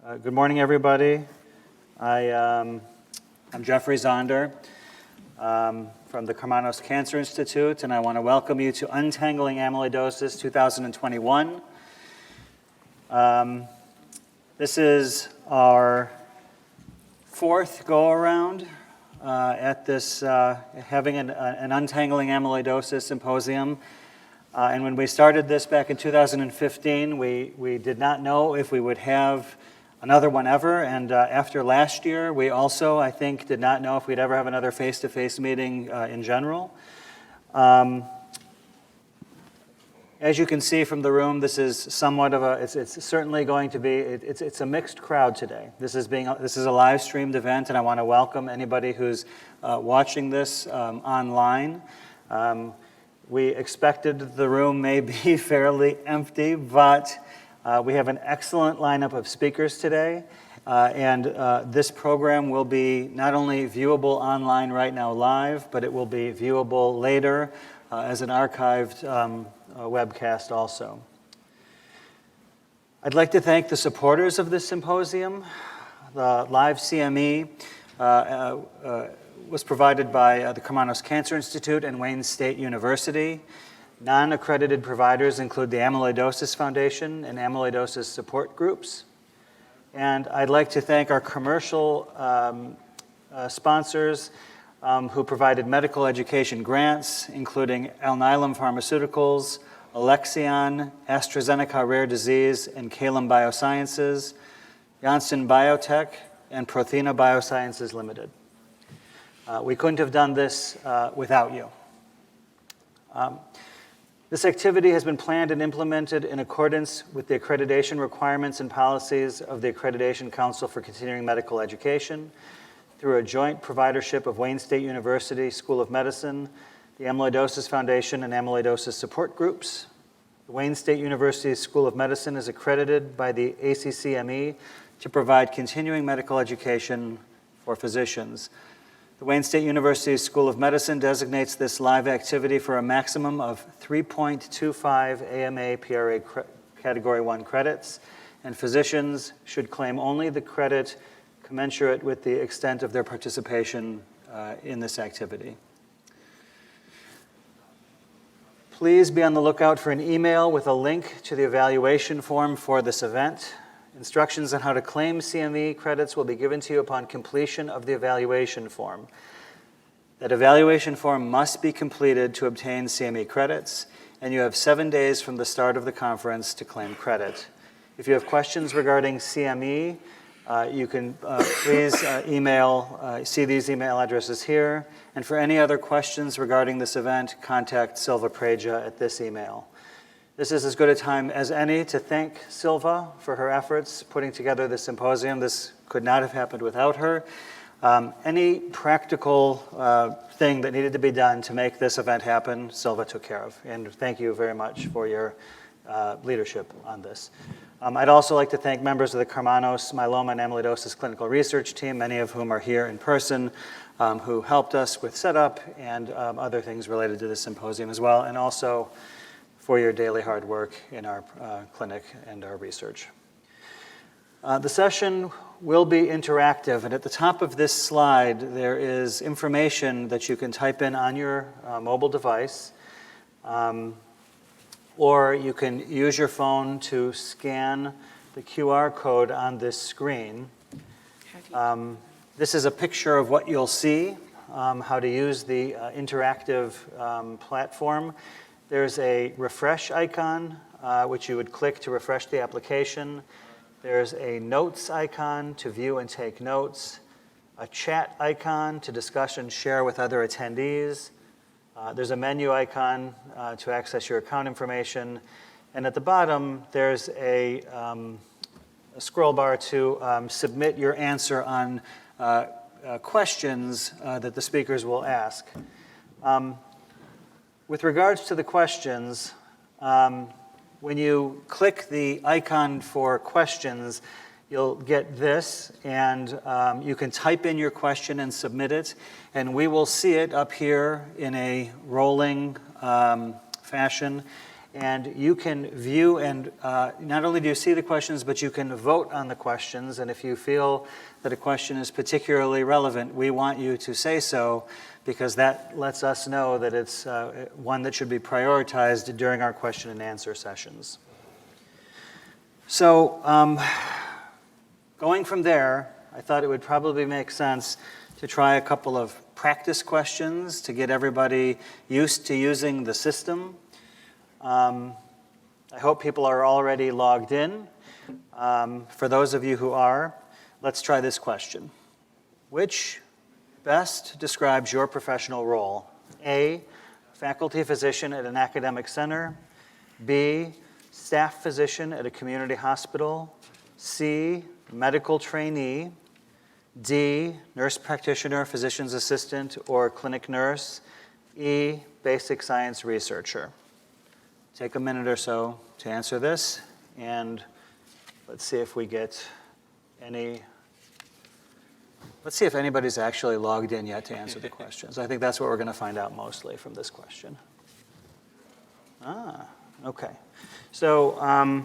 Good morning, everybody. I'm Jeffrey Zonder from the Karmanos Cancer Institute, and I want to welcome you to Untangling Amyloidosis 2021. This is our fourth go-around at this having an Untangling Amyloidosis Symposium. And when we started this back in 2015, we did not know if we would have another one ever, and after last year, we also, I think, did not know if we'd ever have another face-to-face meeting in general. As you can see from the room, this is somewhat of a, it's certainly going to be, it's a mixed crowd today. This is a live-streamed event, and I want to welcome anybody who's watching this online. We expected the room may be fairly empty, but we have an excellent lineup of speakers today, and this program will be not only viewable online right now live, but it will be viewable later as an archived webcast also. I'd like to thank the supporters of this symposium. The live CME was provided by the Karmanos Cancer Institute and Wayne State University. Non-accredited providers include the Amyloidosis Foundation and amyloidosis support groups. And I'd like to thank our commercial sponsors who provided medical education grants, including Alnylam Pharmaceuticals, Alexion, AstraZeneca Rare Disease, and Calum Biosciences, Janssen Biotech, and Prothena Biosciences Limited. We couldn't have done this without you. This activity has been planned and implemented in accordance with the accreditation requirements and policies of the Accreditation Council for Continuing Medical Education through a joint providership of Wayne State University School of Medicine, the Amyloidosis Foundation, and amyloidosis support groups. The Wayne State University School of Medicine is accredited by the ACCME to provide continuing medical education for physicians. The Wayne State University School of Medicine designates this live activity for a maximum of 3.25 AMA PRA Category 1 credits, and physicians should claim only the credit commensurate with the extent of their participation in this activity. Please be on the lookout for an email with a link to the evaluation form for this event. Instructions on how to claim CME credits will be given to you upon completion of the evaluation form. That evaluation form must be completed to obtain CME credits, and you have 7 days from the start of the conference to claim credit. If you have questions regarding CME, you can please see these email addresses here. And for any other questions regarding this event, contact Silva Preja at this email. This is as good a time as any to thank Silva for her efforts putting together this symposium. This could not have happened without her. Any practical thing that needed to be done to make this event happen, Silva took care of. And thank you very much for your leadership on this. I'd also like to thank members of the Karmanos Myeloma and Amyloidosis Clinical Research Team, many of whom are here in person, who helped us with setup and other things related to this symposium as well, and also for your daily hard work in our clinic and our research. The session will be interactive, and at the top of this slide, there is information that you can type in on your mobile device, or you can use your phone to scan the QR code on this screen. This is a picture of what you'll see, how to use the interactive platform. There's a refresh icon, which you would click to refresh the application. There's a notes icon to view and take notes, a chat icon to discuss and share with other attendees. There's a menu icon to access your account information. And at the bottom, there's a scroll bar to submit your answer on questions that the speakers will ask. With regards to the questions, when you click the icon for questions, you'll get this, and you can type in your question and submit it, and we will see it up here in a rolling fashion, And you can view and not only do you see the questions, but you can vote on the questions. And if you feel that a question is particularly relevant, we want you to say so, because that lets us know that it's one that should be prioritized during our question and answer sessions. So going from there, I thought it would probably make sense to try a couple of practice questions to get everybody used to using the system. I hope people are already logged in. For those of you who are, let's try this question. Which best describes your professional role? A, faculty physician at an academic center. B, staff physician at a community hospital. C, medical trainee. D, nurse practitioner, physician's assistant, or clinic nurse. E, basic science researcher. Take a minute or so to answer this, and let's see if we get any. Let's see if anybody's actually logged in yet to answer the questions. I think that's what we're going to find out mostly from this question. Okay. So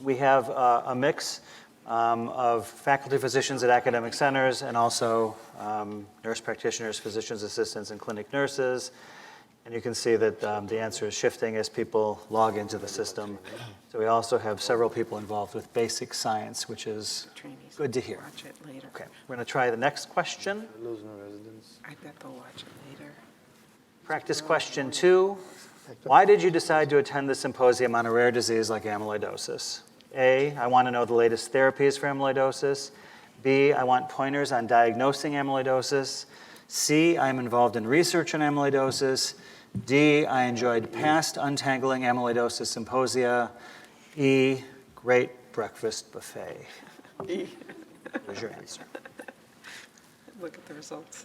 we have a mix of faculty physicians at academic centers and also nurse practitioners, physician's assistants, and clinic nurses. And you can see that the answer is shifting as people log into the system. So we also have several people involved with basic science, which is good to hear. Watch it later. Okay, we're going to try the next question. I bet they'll watch it later. Practice question 2. Why did you decide to attend the symposium on a rare disease like amyloidosis? A, I want to know the latest therapies for amyloidosis. B, I want pointers on diagnosing amyloidosis. C, I'm involved in research on amyloidosis. D, I enjoyed past untangling amyloidosis symposia. E, great breakfast buffet. E. Here's your answer. Look at the results.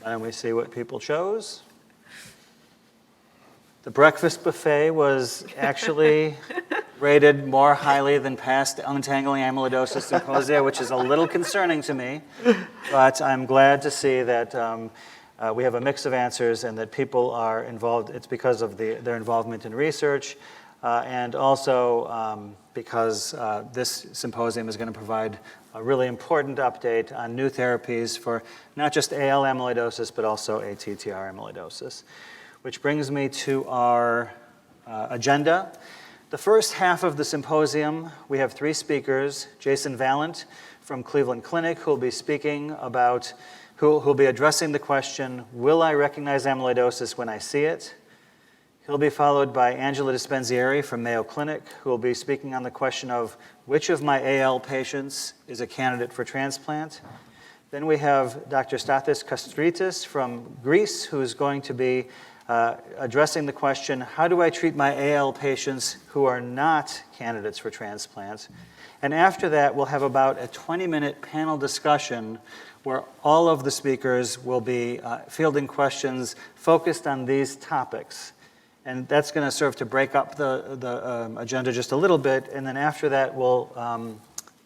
Why don't we see what people chose? The breakfast buffet was actually rated more highly than past untangling amyloidosis symposia, which is a little concerning to me. But I'm glad to see that we have a mix of answers and that people are involved. It's because of their involvement in research and also because this symposium is going to provide a really important update on new therapies for not just AL amyloidosis, but also ATTR amyloidosis. Which brings me to our agenda. The first half of the symposium, we have 3 speakers. Jason Vallant from Cleveland Clinic, who will be speaking about, who will be addressing the question, will I recognize amyloidosis when I see it? He'll be followed by Angela Dispenzieri from Mayo Clinic, who will be speaking on the question of which of my AL patients is a candidate for transplant. Then we have Dr. Stathis Kastritis from Greece, who is going to be addressing the question, how do I treat my AL patients who are not candidates for transplant? And after that, we'll have about a 20-minute panel discussion where all of the speakers will be fielding questions focused on these topics. And that's going to serve to break up the agenda just a little bit. And then after that, we'll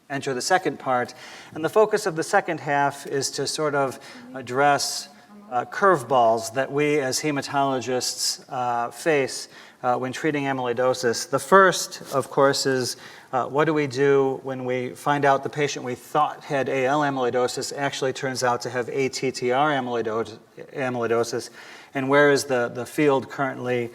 enter the second part. And the focus of the second half is to sort of address curveballs that we as hematologists face when treating amyloidosis. The first, of course, is what do we do when we find out the patient we thought had AL amyloidosis actually turns out to have ATTR amyloidosis, and where is the field currently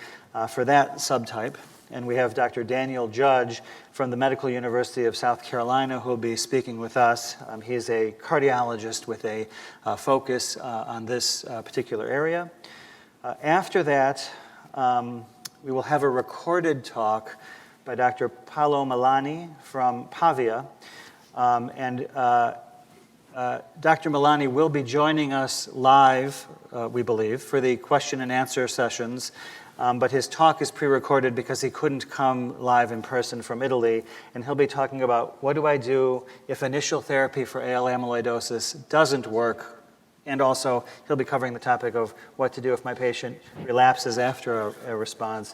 for that subtype? And we have Dr. Daniel Judge from the Medical University of South Carolina who will be speaking with us. He's a cardiologist with a focus on this particular area. After that, we will have a recorded talk by Dr. Paolo Milani from Pavia. Dr. Milani will be joining us live, we believe, for the question and answer sessions. But his talk is pre-recorded because he couldn't come live in person from Italy, and he'll be talking about what do I do if initial therapy for AL amyloidosis doesn't work, and also he'll be covering the topic of what to do if my patient relapses after a response.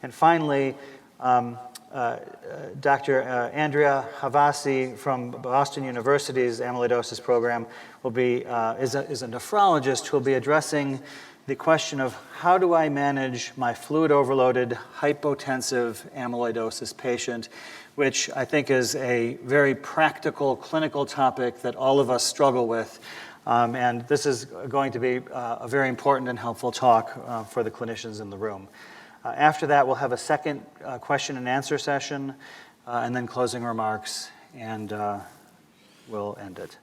And finally, Dr. Andrea Havasi from Boston University's amyloidosis program is a nephrologist who will be addressing the question of how do I manage my fluid-overloaded, hypotensive amyloidosis patient, which I think is a very practical clinical topic that all of us struggle with. And this is going to be a very important and helpful talk for the clinicians in the room. After that, we'll have a second question and answer session, and then closing remarks, and we'll end it.